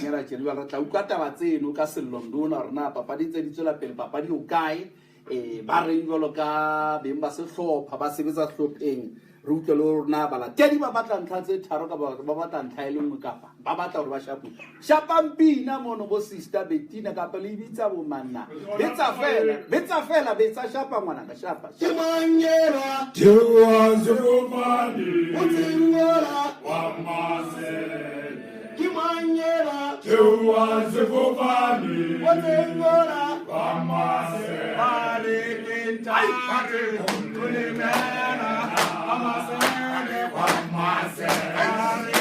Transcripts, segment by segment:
nyara tjena ba re tla utlwa taba tseno ka sellondona hore na papadi tse di tswela pele papadi o kae ba reng jwalo ka beng ba sehlopha ba sebetsa sehlopheng re utlwe le hore na balatedi ba batla ntlha tse tharo ka ba batla ntlha e le nngwe kapa ba batla hore ba shapang pina mono bo Sister Bettina kapa le bitsa bo manna betsa fela betsa shapa ngwana ka shapa Kimanyera Tuwazufani Utingora Wamasele Kimanyera Tuwazufani Utingora Wamasele Pare Kulimena Amasele Wamasele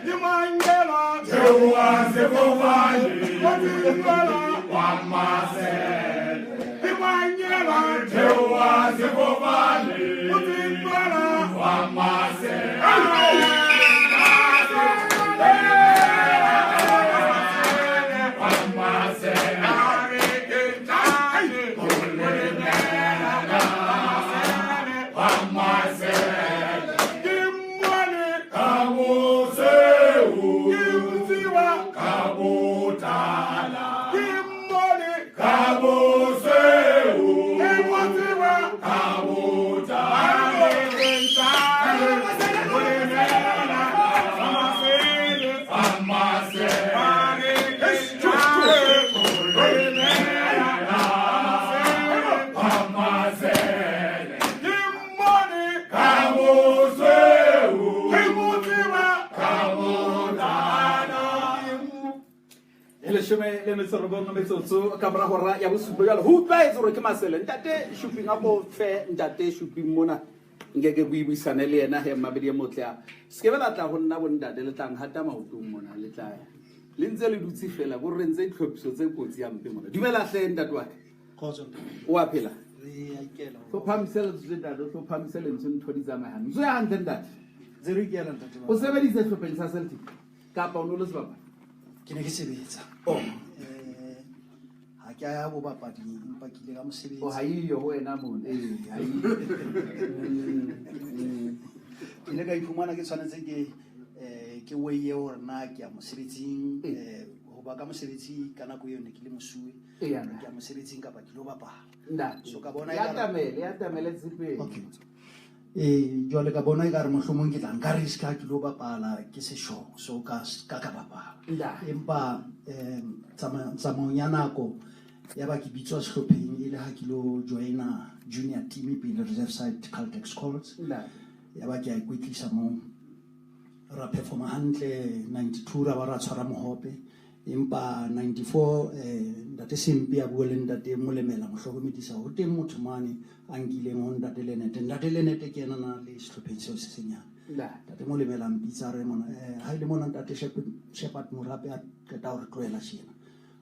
Kimanyera Tuwazufani Utingora Wamasele Kimanyera Tuwazufani Utingora le metsorobong metsotso ka mora hora ya bosupo jalo ho tlaetse hore ke Masele ntate shopping a go fe ntate shopping mona ngeke buisane le yena he mabedi ya motle a se ke batla ho nna bo ntate le tlang hata maotong mona le tla le ntse le dutse fela bo re ntse tlhophiso tse kotsi ya mpe mona dumela hle ntate wa Khotso o a phela re a ikela go phamisela tse ntate go phamisela ntho di tsamayang ntse ya hantle ntate ze re ikela ntate o sebedise shopping sa Celtic kapa o no le sebaba ke ne ke sebetsa ha ke ya bo bapadi empa ke ile ka mosebetsi o ha iyo ho wena mona ha iyo ke ne ka iphumana ke tshwanetse ke weye hore na ke ya mosebetsing ho ba ka mosebetsi ka nako eo ne ke le mosuwe ke ya mosebetsing kapa ke lo bapala so ka bona ya tamele tsipeng okay jwale ka bona e ka re mohlomong ke tla nka riska ke lo bapala ke seshong so ka bapala empa tsamaong ya nako ya ba ke bitswa sehlopheng e le ha ke lo joina junior team pele reserve side Caltex Colts ya ba ke a ikwetlisa mo ra performa hantle 92 ra ba ra tshwara mohope empa 94 ntate Sempi a bua le ntate Molemela mohlokomedisa ho teng motho mane a nkileng ho ntate Lenete ke ena na le sehlopheng seo se senyana ntate Molemela mpitsa re mona ha ile mona ntate Shepherd Morape a qeta ho re tloela tjena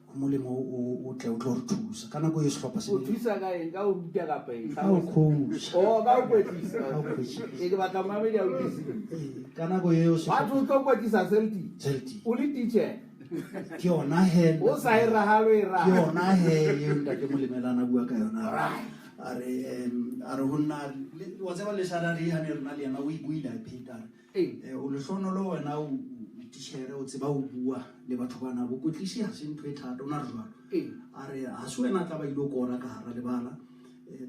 molemo o tle o tlo re thusa kana go e sehlopha se o thusa ka eng ka o ruta ka peng ka o coach ka o kwetlisa e ke batla mamedi a o tsisi kana go eo ba tlo kwetlisa Celtic o le teacher ke yona he o sa e rahalo e ke yona he yo ntate Molemelana bua ka yona a re honna wa tseba le salary ha ne rena le yena o ibuila Peter o le hlono lo wena o tishere o tseba o bua le batho bana bo kwetlisi ha se ntho e thata ona re jwalo a re ha se wena tla ba ile kora ka hara lebala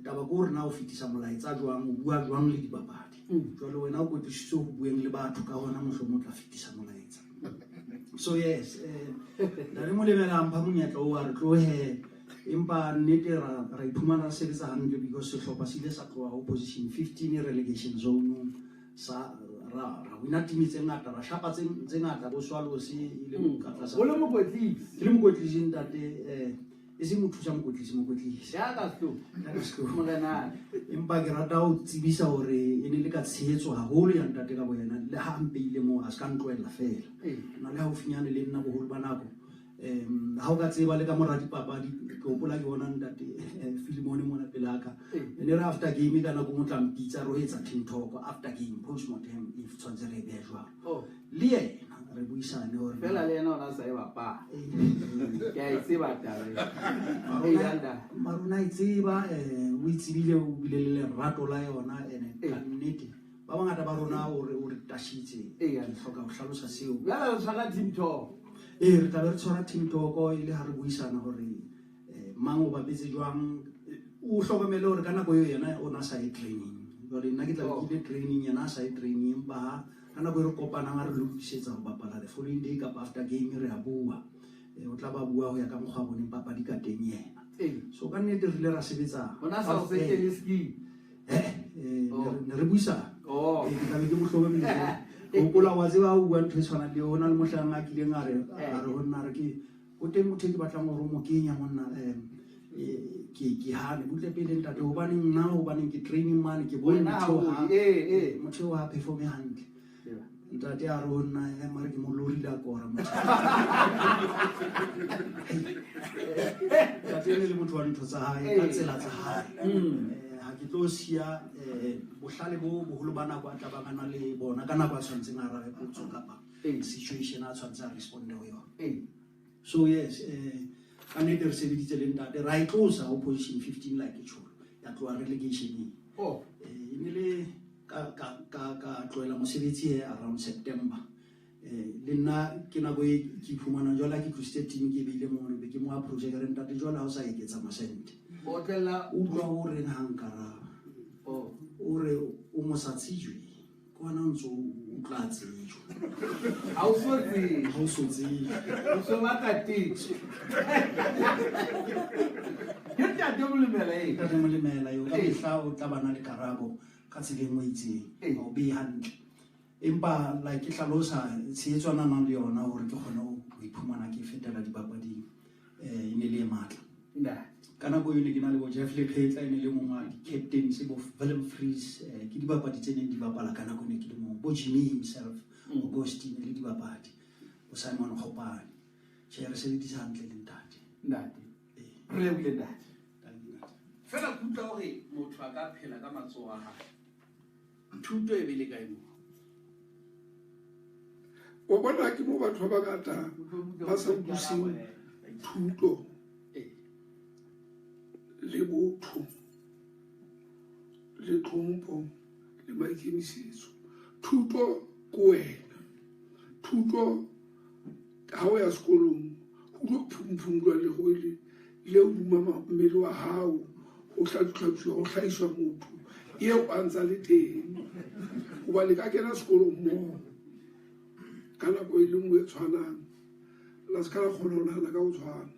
taba go re na o fitisa molaetsa jwang o bua jwang le dibapadi jwale wena o kwetlisitse ho bueng le batho ka hona mohlomong tla fitisa molaetsa so yes la re Molemela mpha monyetla o a re tlohe empa nnete ra iphumana re sebetsa hantle because sehlopha se ile sa tloha ho position 15 relegation zone sa ra wina team tse ngata ra shapa tse ngata bo swalo se ile ka tlasa o le mokwetlisi ntate e se mo thusa mokwetlisi ya ka hlo morena empa ke rata ho tsebisa hore e ne le ka tshehetso haholo ya ntate ka boyena le ha mpeile mo a ska ntloela fela na le ha o finyane le nna boholo ba nako ha o ka tseba le ka mora dipapadi ke hopola ke bona ntate Filimone mona pelaka ne re after game ka nako motla mpitsa ro etsa team talk after game post mortem if tshwantse re be jwalo le yena re buisane hore fela le yena ona sa e bapa ke a tseba taba maruna e tseba o itsebile o bile le rato la yona ene ka nnete ba rona o re tashitse Eya. ke hloka go hlalosa seo Bjale re tshwara team talk. re tla be re tshwara team talk ile ha re buisana gore mang o bapetse jwang o hlokomele gore ka nako eo yena o na sa e training jwale nna ke tla be ke ile training yena a sa e training ba ka nako e re kopanang a re lokisetsa go bapala the following day kapa after game re a bua o tla ba bua ho ya ka mokgwa boneng papadi ka teng yena so ka nnete re ile ra sebetsa Ona sa o setele ski. ne re buisana ke tla be ke mohlokomele gopola wa tseba o bua ntho e tshwanang le ona le mohlang a kileng a re ho nna re ke o teng motho ke batlang gore o mo kenya monna ke hane butle pele ntate hobaneng nna hobaneng ke training man ke bone motho wa perform hantle ntate a re ho nna mare ke mo lorile akora motho ka teng le motho wa ntho tsa hae ka tsela tsa hae ha ke tlo sia bohlale bo boholo ba nako a tla ba bana le bona ka nako a tshwantseng a rabe potso kapa situation a tshwantse a responde ho yona so yes ka nnete re sebeditse le ntate ra itlosa ho position 15 like e tsholo ya tloa relegation ne le ka tloela mosebetsi around September le nna ke nako e ke iphumana jwale ke tlositse team ke beile mo be ke mo a project re ntate jwale ha o sa eketsa masente Botlela utlwa o re hankaraba o re o mo sa tsijwe kwana ntso o tla tsijwe ha o sotse. ha o sotse O so batla teach. Ke tla Molemela ka re molemela yo ka mehla o tla bana le karabo ka tseleng mo itseng o be hantle empa like ke hlalosa tsheetswana nang le yona hore ke kgone ho iphumana ke fetela dipapading e ne le matla ka nako eo ne ke na le bo Jeff Lepetla e ne le mongwe di-captain se bo Willem Vries ke dibapadi tse neng di bapala ka nako ne ke le mong bo Jimmy himself Augustine le dibapadi bo Simon Khopane tjhe re sebedisa hantle le ntate re lebile ntate. Fela kutlwa hore motho a ka phela ka matsoho a hae. Thuto e be le kae mo? o bona ke mo batho ba bangata ba sa utlwiseng thuto le botho le tlhompho le maikemisetso. Thuto ke wena, thuto ha o ya sekolong ho tlo phumphumulwa le go le o duma mmele wa hao o hlatswa o hlaiswa motho eo a ntsa le teng hoba le ka kena sekolong mo ka nako e le nngwe e tshwanang la se ka la kgona ho nahana ka ho tshwana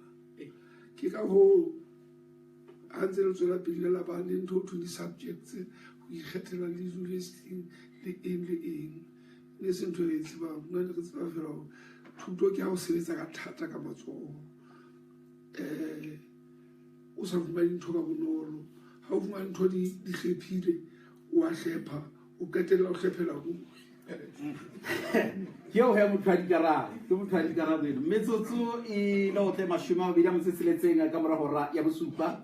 ke ka ho a ntse le tswela pele la ba le ntho ho di-subjects ho ikgethela le university le eng ne se ntho e tsebang nna ne re tseba fela hore thuto ke ha o sebetsa ka thata ka matsoho o sa fumane ntho ka bonolo ha o fumane ntho di hlephile o a hlepha o qetella o hlephela ruri Ke o he motho a dikarabo ke motho a dikarabo eno metsotso e lotle 26 ka mora hora ya bosupa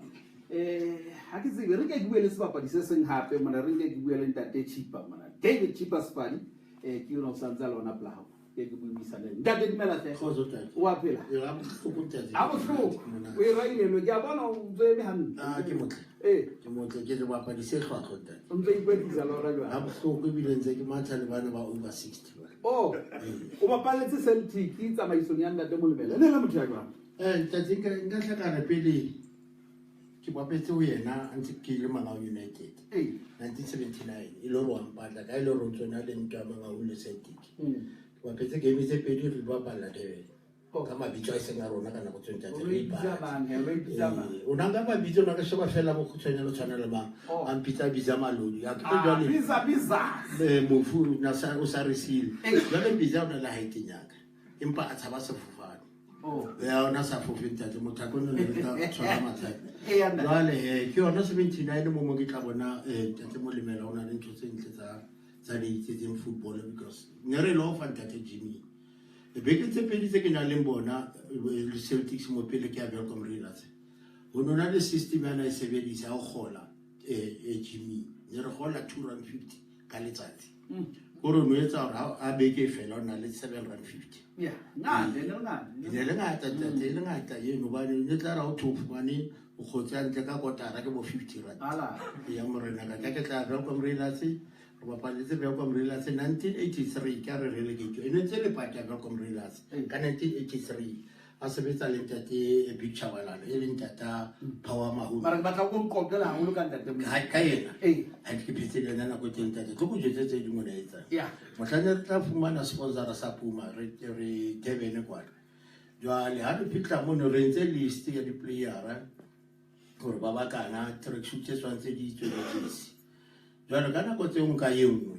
ha ke tsebe re ke bue le sebapadi se seng hape mona re ke bue le ntate Chipa mona David Chipa Spali ke yona o santsa lona plao ke buisa le ntate Dimela hle o a phela ya mhlokotetse a bohloko o e railelo ke a bona o tseme hantle ke motle ke motle ke le bapadi se hlwahlwa ntate o ntse ikwetisa la ora jwa a bohloko ebile ntse ke matha le bana ba over 60 o bapaletse Celtic tsamaisong ya ntate Molemela ne le motho ya jwang ntate nka hlakana pele ke bapetse ho yena ntse ke le Mangaung United 1979 e lo re wa mpatla ka ile ro tsona le ntwa Mangaung le Celtic bapetse game tse pedi re bapala Durban ka mabitso a seng a rona ka nako tsentse o na nka mabitso na ka sheba fela mo khutshwane le tshwana le mang a mpitsa biza malodi a ke jwale mofu na sa o sa resile jwale biza ona la haite nyaka empa a tshaba sefofane ya ona sa fofenta tse motho no le ka tshwana mathata jwale ke yona 79 mo ke tla bona ntate Molemela ona le ntho tse ntle tsa di tse football because ne re lo fa ntate Jimmy beke tse pedi tse ke na le bona le Celtics mo pele ke a Welcome Relatse ho nona le system ya na e sebedisa o gola Jimmy ne re gola 250 ka letsatsi gore no etsa hore a beke fela ona le 750 le ngata yeno ba ne tla ra o thofu bane o khotsa ntle ka kotara ke bo 50 rand ya morena ka ke tla Welcome Relatse bapaletse Welcome Reelers 1983 ka re relegate e ntse le part ya Welcome Reelers ka 1983 a sebetsa le ntate Big Chabalala e leng tata Power Mahulu mara ba tla go nqokela haholo ka ntate mo ka yena ha ke phetse le nna go teng tata tlo go jetse tse di mo na etsa motlhane re tla fumana sponsor sa Puma re Kevin kwa jwale ha re fitla mo ne re ntse list ya di player gore ba bakana tracksuit tse swantse di tsweletse jwale kana go tse nka yengwe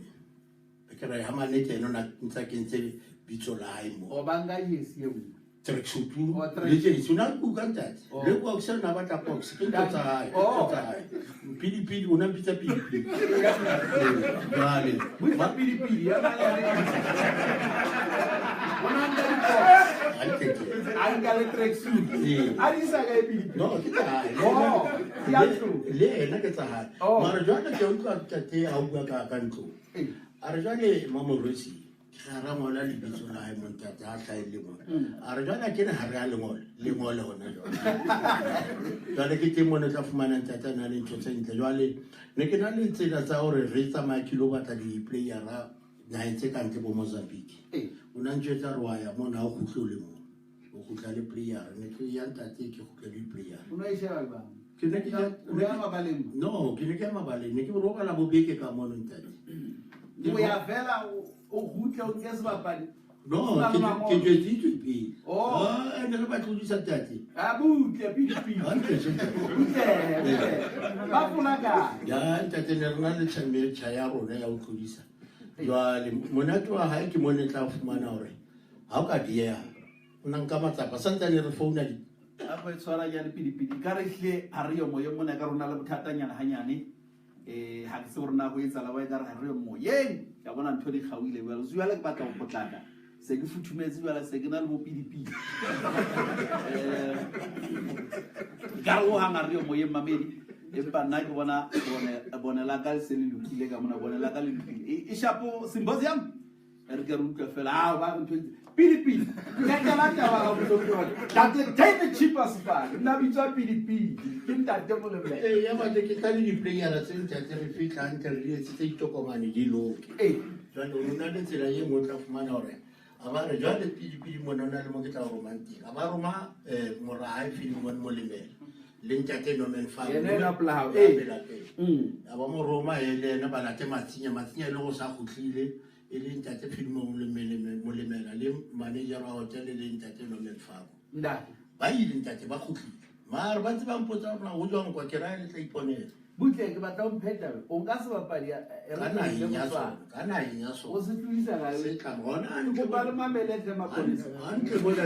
ke re ha manete eno na ntsa kentse bitso la hae mo o banga yes yengwe tracksuit le je suna ku ka ntate le kwa se na ba ta box ke tsa hae pidi una bitsa pidi jwale ba pidi ya ba Anche le tracksuit. Ari sa ga pidi. No, kita. Ya true. Le ena ke tsa hae. Mara jwale ke utlwa tate a bua ka ntlo. A re jwale Mamorosi ga ra ngola le bitso la hae montata a hlaile mo. A re jwale ke ne ha re a lengole hona jwale. Jwale ke teng mona tla fumana ntata na le ntho tse ntle jwale ne ke na le tsela tsa hore re tsamaya kilo batla di player na ntse ka ntle bo Mozambique. Una njeta rwaya mona o khutlole mo. O khutla le player ne ke ya ntate ke khutla le player. Una isha ba. Ke ne ke ya mabaleng. No, ke ne ke ya mabaleng ne ke roba la bobeke ka mona ntate. Mo ya vela o khutla o ke se bapadi. No, ke jetse pele. Ne re ba tlodisa tate. Butle pidi. Ba pula ka. Ya ntate ne rena le tshame ya rona ya o tlodisa. Jwale monato wa hae ke mone tla fumana hore ha o ka diya o nka matsapa santsa ne re founa di a ba tshwara ya le pidi ka re hle ha re yo moye mona ka rona le bothatanyana hanyane ha ke se rona go etsa la ba ka re ha re yo moyeng ya bona ntho di khawile ba zwa le ke batla go potlaka se ke futhumetse bala se ke na le mo pidi ka go hanga re yo moyeng mamedi empa nna ke bona la ka se le lokile ka mona bona la ka le lokile e shapo symposium re ke rutlwa fela ba ntho pidi ka la ta ba go tloga that the cheapest fan nna bitsa pidi ke ntate mo le ya ba ke ka le di player tse ntate re fitla ntle re tse itokomane di loke jwale o nna le tsela ye mo tla fumana hore a ba re jwale pidi mona na le mo ke tla romantic a ba roma mora ha film mo lemela le ntate no men fa ene la plao a ba mo roma ele na ba late matsinya le go sa khutlile e le ntate film mo lemela le manager wa hotel le ntate no men fa nda ba ile ntate ba khutlile mara ba tseba mpotsa rona go jwang kwa ke ra le tla iponela butle ke batla o pheta o ka se bapadi kana inya so o se tlisa ga se tla bona ke ba le mamele ke maponisa antle bona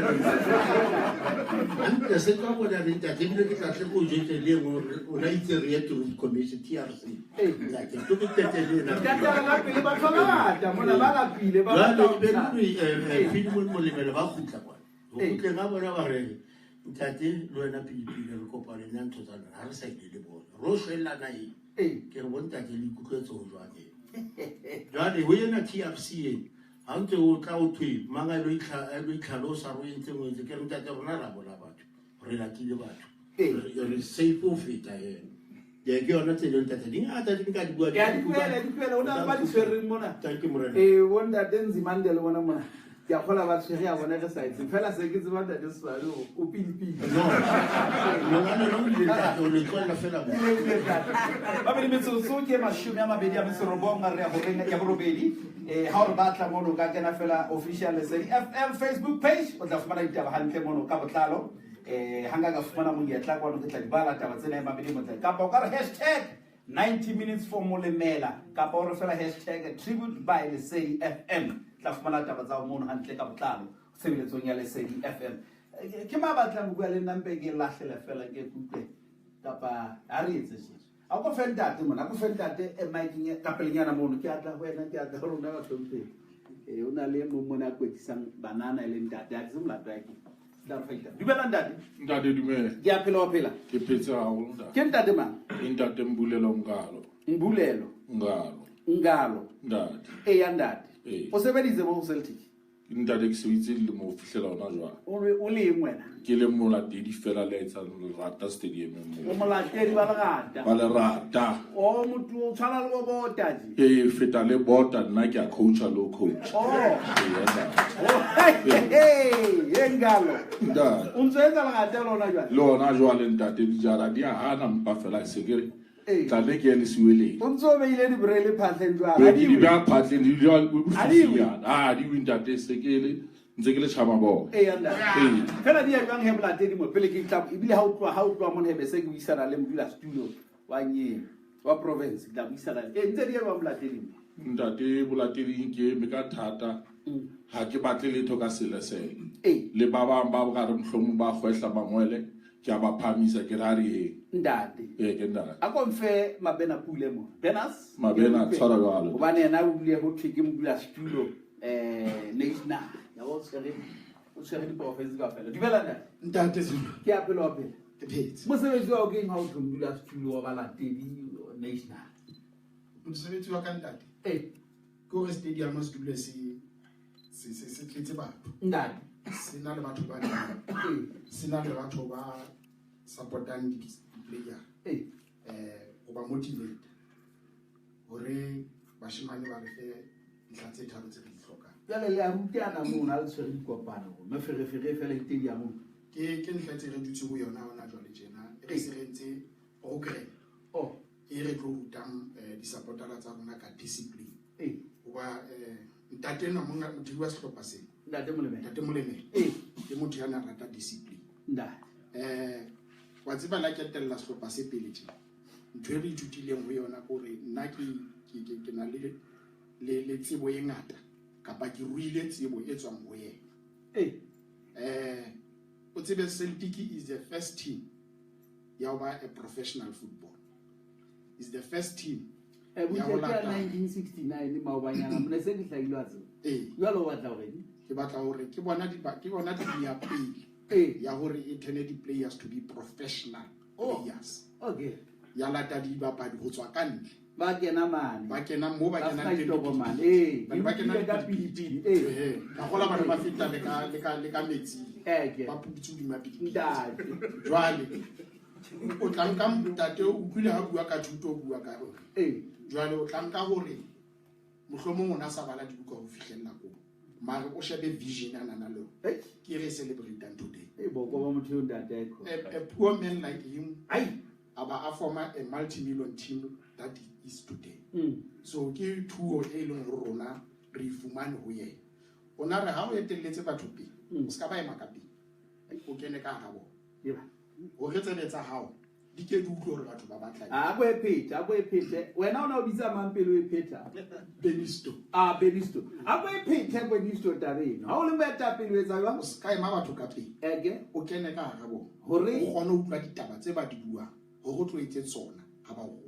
antle se tla bona le ntate le ke tla tle go jetse le o na itse re to commission TRC ke to ke tete le na ka la pele ba tlhola mona ba la pele ba ba film mo lemela ba khutla kwa o kutle ga bona ba re ntate le wena pidi re kopane nna ntho tsa ha re sa ile bona ro shwella na ke re bonta ke le ikutlwetse ho jwane jwale ho yena TRC ha ntse o tla o thwe manga lo itlhalosa ro entse mo ntse ke re ntate rona ra bona batho re latile batho re safe of it yena ke yona tse le ntate ding ata di ka di bua ya di pele ona ba di tshwere mona tanki morena wonda denzi mandela wona mona ya khola ba tshwere ya bona ke site fela se ke tseba ntate swalo o pidi no no le ntate o le tlola fela ba be metso so ke mashumi a mabedi a metso robonga re ya go rena ya borobedi ha o batla mono ka kena fela official SAD FM Facebook page o tla fumana ditaba hantle mono ka botlalo hanga ka fumana mo ya tla kwa no ke tla di bala taba tsena e mabedi mo tla ka ba ka hashtag 90 minutes for Molemela ka pa o re fela hashtag tribute by SAD FM tla fumana taba tsa mono hantle ka botlalo tshebeletsong ya SAD FM ke ma batla mo bua le nampe ke lahlela fela ke kutle kapa a re etse se a go fentate mona go fentate e making ka pelenyana mono ke atla go ena ke atla go rona ba tlhomphe o na le mo mona kwetisang banana le ntate a tsimo la tsaki da faita dumela ntate dumela ke a phela wa phela ke phetse haholo ntate ke ntate mang ntate Mbulelo ngalo ntate e ya ntate o sebeditse mo Celtic ntate ke sebitse le mo fihlela ona jwale o le eng wena ke le molatedi fela le etsa Lerata stadium o molatedi ba Lerata ba Lerata o motho o tshwana le bo botaji ke feta le bota nna ke a coacha lo coach engalo nda o ntse etsa Lerata lona jwale lona jwale ntate dijara di a hana mpa fela se ke tla le ke le siwele o ntse o beile di brele phatleng be jwale di ba phatleng di ya di win ntate se ke le ntse ke le chama bo anda fela di ya jwang he molatedi mo pele ke tla ebile ha o tloa mo hebe se ke buisana le modula studio wa nye wa province tla buisana ntse di ya ba molatedi ntate bolatedi ke me ka thata ha ke batle letho ka selesele le ba bang ba ga re mhlomo ba gwehla bangwele ke a ba phamisa ke ra re ndate ke ndate a konfe mabena pule mo benas mabena tshwara jalo o bane na o bile ho thike modula studio national ya o tsere di province ka fela di bela ntate ke a pelo pele ke phetse mosebetsi wa o ke ha o thumdula studio wa balatedi national mosebetsi wa ka ntate ko re stadium se dule se tletse batho ndate sena le batho ba sena le batho ba supportang di-player go ba motivate gore bashimane ba re fe ntlha tse tharo tse re di tlhokang jale le a ruteana mo na le tshwere dikopano meferefere fela stadium ke ntlha tse re dutse go yona ona jwale tjena re se rentse program e re tlo rutang di-supportera tsa rona ka discipline goba ntate na motho wa sehlopha sena ndate moleme ke motho ya na rata discipline wa tseba la ketella sehlopha se pele tjena ntho e re ithutileng ho yona gore nna ke na le tsebo e ngata kapa ke ruile tsebo e tswang ho yena o tsebe Celtic is the first team ya ho ba a professional football is the first team ya ho lata 1969 maobanyana mona se ke hlagilwe a tsebo jwalo o batla hore ke batla hore ke bona di ya pele ya hore e turn the players to be professional players ya lata di bapadi ho tswa ka ntle ba kena mane ba kena mo ba kena mane ba kena ka pilipili ka gola ba ba feta le ka metsi ba putsu di mapidi ndate jwale o tlanka mtate o kule ha bua ka thuto o bua ka jwale o tlanka hore mohlomong ona sa bala di buka ho fihlella ko mara o shebe vision ana na lo ke re celebrate today bo ba motho ndate a poor man like him aba a former a multi-million team that is today so ke thuo e leng rona re fumane ho yena ona re ha o etelletse batho pe se ka ba e makapi o kene ka ha bo o re tseletsa hao di ke di utlwe hore batho ba batla a go ephetha wena ona o bitsa mang pele o ephetha Benisto a go ephetha Benisto tabeng ha o le meta pele o etsa jwang se ka ema batho ka pe o kene ka ha bo hore o kgone ho utlwa ditaba tse ba di buang ho go tlo etse tsona ha ba go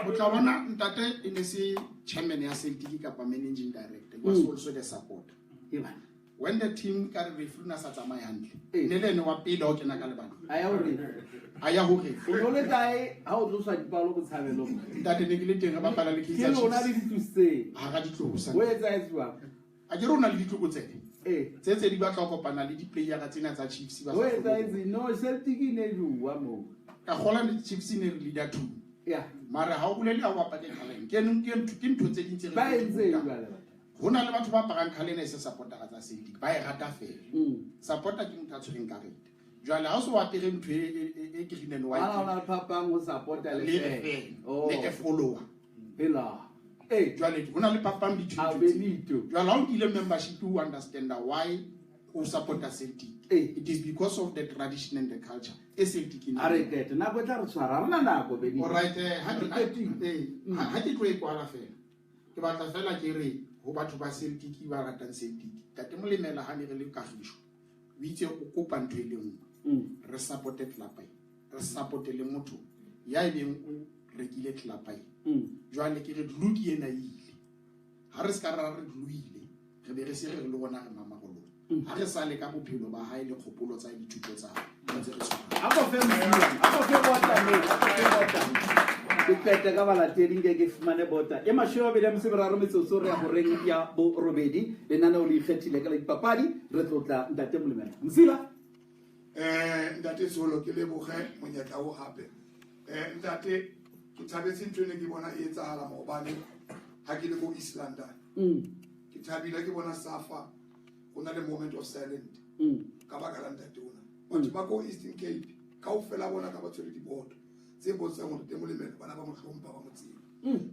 o tla bona ntate e ne se chairman ya Celtic kapa managing director was also the supporter when the team ka re refuna sa tsamaya hantle ne le ne wa pele o kena ka lebaka aya ho re o le tae ha o tlosa dipalo go tshabelo ntate ne ke le teng ba bapala le Kaizer Chiefs ona le dituse ha ga ditlosa o etsa etswa a ke rona le ditloko tse di batla go kopana le di-player tsena tsa Chiefs ba o etsa etsi no Celtic ne juwa mo ka gola le Chiefs ne re leader 2 mara ha o bolele ha o bapale khaleng ke ntho tse dintse ba entse jwale hona le batho ba parang khaleng se supportera tsa Celtic ba e rata fela supporter ke motho a tshwereng karete jwale ha o se wa apere ntho e green and white ana ona phapang ho supporter le le follower hela jwale hona le phapang Benito jwale ha o ile membership to understand why o supporter Celtic it is because of the tradition and the culture Celtic in are get na go tla re tshwara rena nako Benito all right ha ke tlo e kwala fela ke batla fela ke re ho batho ba Celtic ba ratang Celtic tate molemela ha ne re le kagisho o itse o kopa ntho e le nngwe re supporte club re supporte le motho ya ileng o rekile club jwale ke re dluki ena ile ha re ska ra re dluile re be re se re le bona re mamagolo ha re sa le ka bophelo ba hae le kgopolo tsa dithuto tsa tse re tshwara a go fe bota qete ka balatedi nke ke fumane bota e mashome a bedi a mesemeraro metsotso re ya go reng ya bo robedi lenaneo le ikgethile ka la dipapadi re tlotla ntate Molemela Msila. Ntate Solo ke leboge monyetla o gape ntate ke thabetse ntho ene ke bona e etsahala maobane ha ke le go East London ke thabile ke bona SAFA go na le moment of silence ka baka la ntate ona batho ba go Eastern Cape kaofela bona ka ba tshwere diboto tse botsang gore Ntate Molemela bana ba mo hlompha ba mo tsela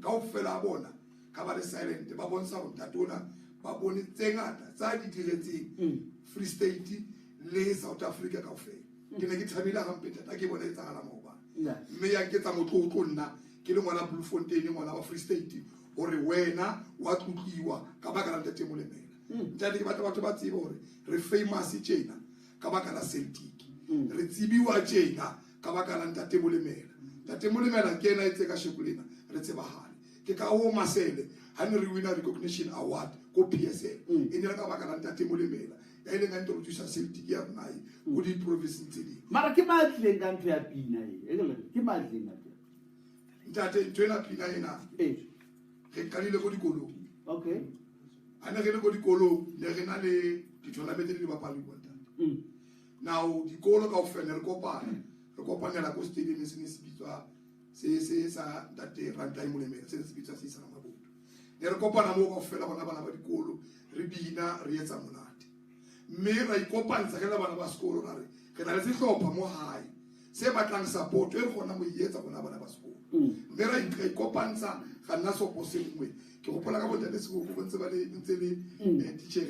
kaofela bona ka ba le silent ba bontsha gore ntate ona ba bone tse ngata tsa di diretseng Free State le South Africa kaofela ke ne ke thabile hampe tata ke bona etsagala mo ba mme ya ke tsa motlotlo nna ke le ngwana Bloemfontein ngwana wa Free State gore wena wa tlotliwa ka baka la Ntate Molemela ntate ke batla batho ba tsebe gore re famous tjena ka baka la Celtic re tsibiwa tjena ka baka la Ntate Molemela. Ntate Molemela ke ena itse ka shekulena re tsebahale ke ka o Masele ha ne re wina recognition award ko PSL e ne re ka baka la Ntate Molemela ya ile nga introduce Celtic ya nai go di province tse di mara ke matleng ka ntho ya pina e ke matleng a ntate ntwena pina ena re kanile go dikolong okay ana ke le go dikolong le re na le di-tournament di bapalwa kwa ntate now dikolo kaofela re kopanela ko stadium se ne se bitswa se sa Ntate Rantai Molemela se se bitswa se sana maboto ne re kopana mo kaofela bana ba dikolo re bina re etsa monate mme ra ikopantsha ke la bana ba sekolo ra re ke na le sehlopha mo hae se batlang support e re gona mo ietsa bona bana ba sekolo mme ra ikopantsha ga nna sopo se ngwe ke gopola ka botsa le sekolo go ntse ba le ntse le teacher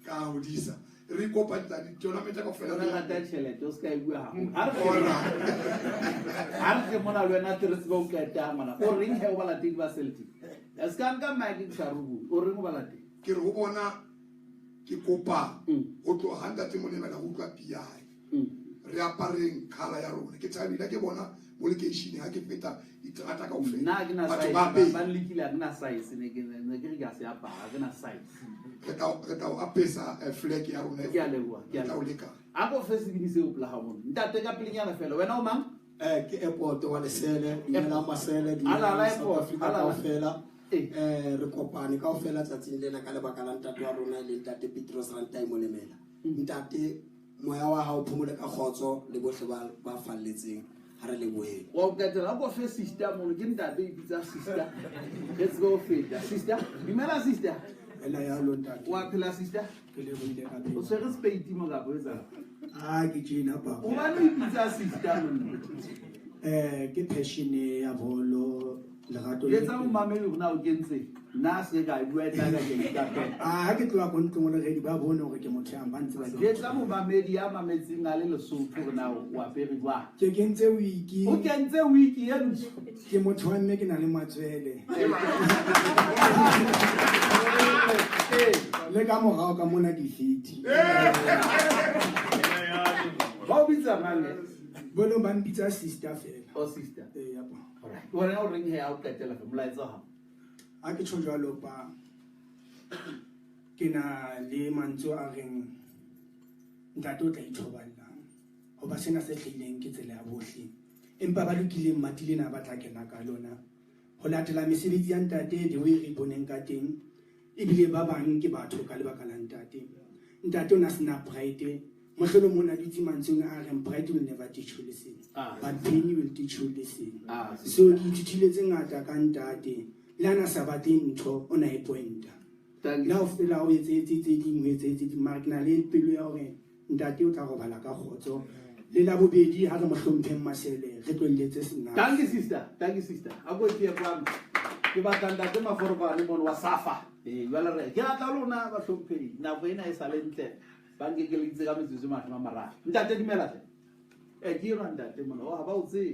ka hodisa re kopantsa di tournament ka fela re rata tšhelete o ska e bua ha re mona le wena tere se go ka tamana o reng he o balatedi ba Celtic a ska nka maki tsharubu o reng o balatedi ke re go bona ke kopa go tlo ha Ntate Molemela go tla piai re apareng khala ya rona ke thabile ke bona mo location ha ke feta iterata ka ofela na ke na size ba likile na size ne ke ga se apara ke na size ke ta o apesa flag ya rona ke a leboa ke a leka a go fese ke se o pla ha bona ntate ka pelenyana fela wena o mang ke airport wa Lesele di na Masele di ala South Africa ala ofela re kopane ka ofela tsatsing lena ka lebaka la ntate wa rona le Ntate Petros Rantai Molemela ntate moya wa ha o phomole ka khotso le bohle ba falletseng ha re le boe wa ka tla go fe sister mo ke ntate e bitsa sister let's go feta sister dimela sister ela ya lo ntate wa phela sister ke le boile ka o se respect mo ga boetsa ke jina ba o ba le bitsa sister mo ke passion ya bolo lerato le tsa mo mameli rona o kentse na se ga bua tla ka ke ka ke tloa go ntlo le redi ba bone gore ke motho ya mbantse ba le tsa mo mamedi ya mametsing a le Lesotho rona wa pere ba ke kentse wiki o kentse wiki ya ntsho ke motho wa mme ke na le matswele le ka morao ka mona di fiti ba o bitsa mane bolo ba mbitsa sister fela o sister ya ba alright wena o reng he a o qetela fe molaetsa ha a ke tsholo jalo pa ke na le mantso a reng ntate o tla itshoballa ho ba sena se hlileng ke tsela ya bohle empa ba lokileng matile na ba tla kena ka lona ho latela mesebetsi ya ntate de we re boneng ka teng ebile ba bang ke batho ka lebaka la ntate o na sena pride mohlolo mona ditsi mantsong a reng pride will never teach you listen but pain will teach you listen so di thile tse ngata ka ntate lana sa batleng ntho o na e pointa la o fela o etse tse dingwe tse di magna le pelo ya hore ntate o tla go bala ka khotso le la bobedi ha re mo hlompheng Masele re tloletse sena thank you sister a go tie kwa ke ba tanda ke maforba le mona wa SAFA jwale re ke atla lona ba hlompheng na bo ena e salentle ba nke ke le itse ka metsotso ma mara ntate dimela tle ke ra ntate mona o ha ba o tse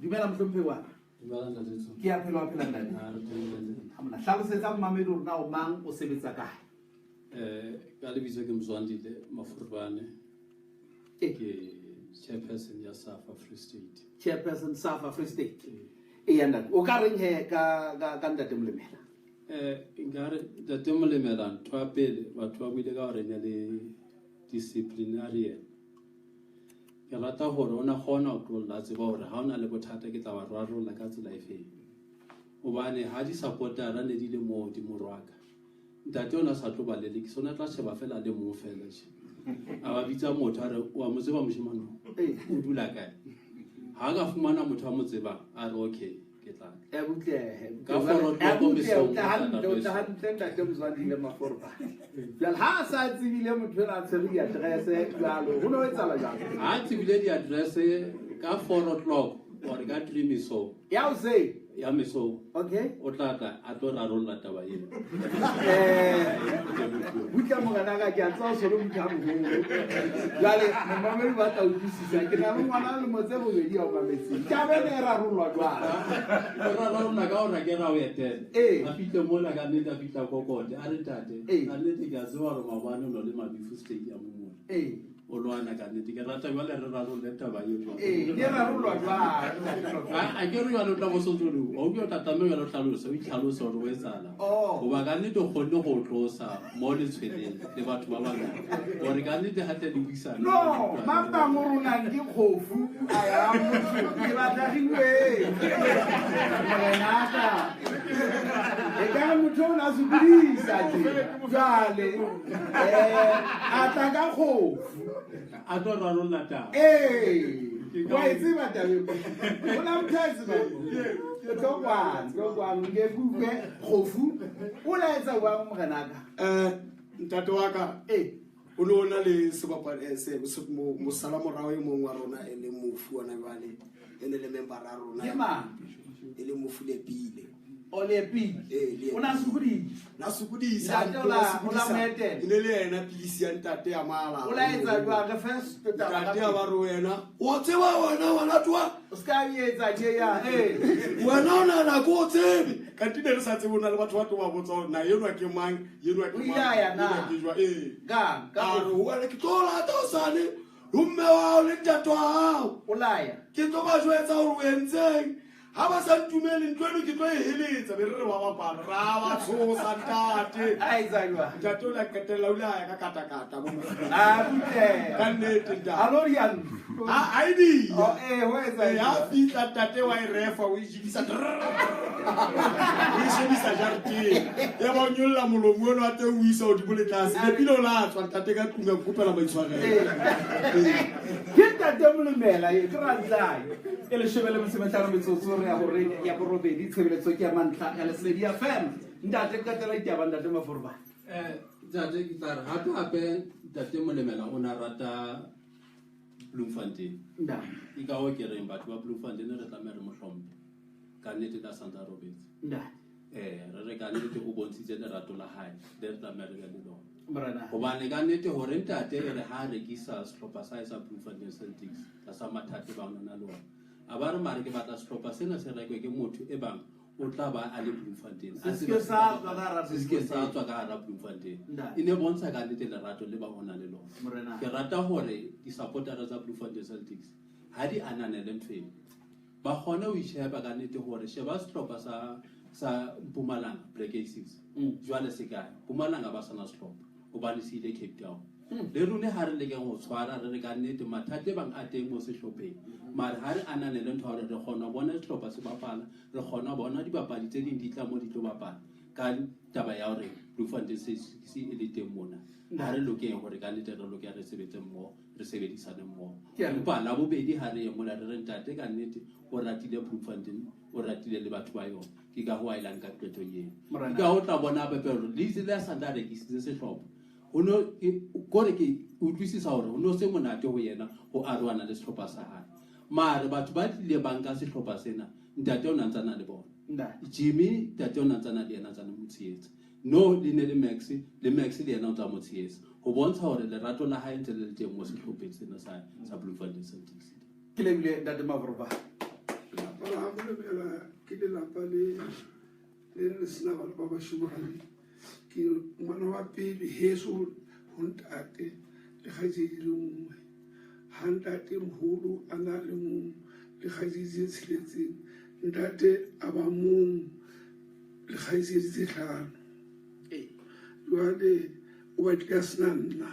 dimela mhlompe wa ke a phela ntate hamna hlalosetsa mmamedi rona o mang o sebetsa kae ka lebitso ke Mzwandile Mafurbane ke chairperson ya SAFA Free State SAFA Free State yanda o ka reng he ka ntate Molemela ngare Ntate Molemela ntho ya pele batho ba buile ka hore ne le disciplinarian ke rata hore ona kgona ho tlolla tseba hore ha ona le bothata ke tla ba rarolla ka tsela efeng hobane ha di supportera ne di le mo di morwaka ntate ona sa tlo ba lele ke sona tla sheba fela le mo fela a ba bitsa motho a re wa mo tseba moshimane o dula kae ha ga fumana motho a mo tseba a re okay ke tla ka foro tlo mesong ha sa tsebile motho a tshwere di address jalo ho no etsala jalo ha tsebile di address ka 4 o'clock or ka 3 mesong ya o se ya mesong okay o tla a tlo rarolla taba ena butla mogana ka ke a tsa solo motho a moholo jale mmamedi ba tla utlwisisa ke na le ngwana le motse bobedi a o mametseng ka bene e rarollwa jwala rarolla ka hore ke ra o etela a fihle mola ka nnete a fihla kokote a re tate ka nnete ke a tseba hore maobane o no le mabifu stadium mona o lwana ka nnete ke rata jwale re rarolle taba eo di rarollwa jwala a ke re jwale o tla bosotsolo o ke o tatame jwale o tlhalosa o itlhalosa hore o etsala goba ka nnete o kgonne go o tlosa mo letshweleng le batho ba bangata gore ka nnete gate le buisana no mapang o ronang ke kgofu a ya motho ke batlagiwe morenaka e kare motho o na sokodisa jale a tla ka kgofu a tlo rarolla taba wa e tseba tabe o na motho a e tsebang tlokwang ke bukwe kgofu o la etsa wang morenaka ntate wa ka o ne o na le mosala morao e mongwe wa rona e le mofu ona jale e ne le membara a rona e le mofu Lepile o Lepile o na sokodisa e ne le yena pilisi ya ntate ya mala o la etsa jwang re first ntate ya ba re wena o tseba wena ngwana twa o ska etsa je ya wena o na go tsebe ka tine re sa tsebe o na le batho ba to ba botsa na yenwa ke mang yenwa ke mang ka re wena ke tlola ta osane lumme wa le ntate wa hao o laya ke tlo ba jwetsa hore o entseng ha ba sa ntumele ntweno ke tlo e heletsa be re ba bapala ra ba tshosa ntate a etsa jwang ntate o la ketella o la ya ka katakata mo ka nnete ntate alorian ID ho etsa ya fitla ntate wa irefa o ijibisa o shebisa jarteng ya ba nyolla molomo ono a te o isa o di bole tlase le pile o la tswa ntate ka tunga kopela maitshwarelo ke ntate Molemela e krantsai e le shebele mosemetlano metsotso re ya gore ya borobedi tshebeletso ke ya mantla ya Lesedi FM ntate ka tela ke ba ntate Maforba ntate ke tla re hape ntate Molemela o na rata Bloemfontein ke ka o ke reng batho ba Bloemfontein re tlameha re mohlompe ka nnete ka Santa Roberts re ka nnete o bontshitse lerato la hae le re tlameha re le lona gobane ka nnete gore ntate e re ha rekisa sehlopha sa sa Bloemfontein Celtics ka sa mathate ba ona le ona a ba re mare ke batla sehlopha sena se rekwe ke motho e bang o tla ba a le Bloemfontein se sa tswa ka hara Bloemfontein e ne bontsha ka nnete lerato le ba ona le lona ke rata gore di-supportera tsa Bloemfontein Celtics ha di ananele ntweng ba kgone ho isheba ka nnete gore sheba sehlopha sa Mpumalanga Black Aces jwale se kae Mpumalanga ba sana sehlopha hobane se ile Cape Town le rone ha re lekeng ho tshwara re ka nnete mathate bang a teng mo sehlopheng mare ha re ananele ntho hore re kgona bona sehlopha se bapala re kgona bona dibapadi tse ding di tla mo di tlo bapala ka taba ya hore Bloemfontein se e le teng mona ha re lokeng hore ka nnete re lokela re sebetse mmoho re sebedisane mmoho empa la bobedi ha re ye mola re re ntate ka nnete o ratile Bloemfontein o ratile le batho ba yona ke ka ho a ilang ka qeto eno ka o tla bona bepelo le ile sa nda rekisitse sehlopha ono gore ke utlwisisa hore ono se monate ho yena ho arwana le sehlopha sa hae mare batho ba tlile banka sehlopha sena ntate o nantsana le bona Jimmy ntate o nantsana le yena tsana motsietsa no le ne le Max le yena o tsa motsietsa ho bontsha hore lerato la hae ntse le teng mo sehlopheng sena sa Bloemfontein Celtics ke le bile ntate Maforba la Molemela ke le lapa le sena bana ba bashemane ke ngwana wa pele heso ho ntate le kgaitsedi le nngwe ha ntate moholo a na le mong le kgaitsedi tse tsheletseng ntate a ba mong le kgaitsedi tse hlano jwale o batla sena nna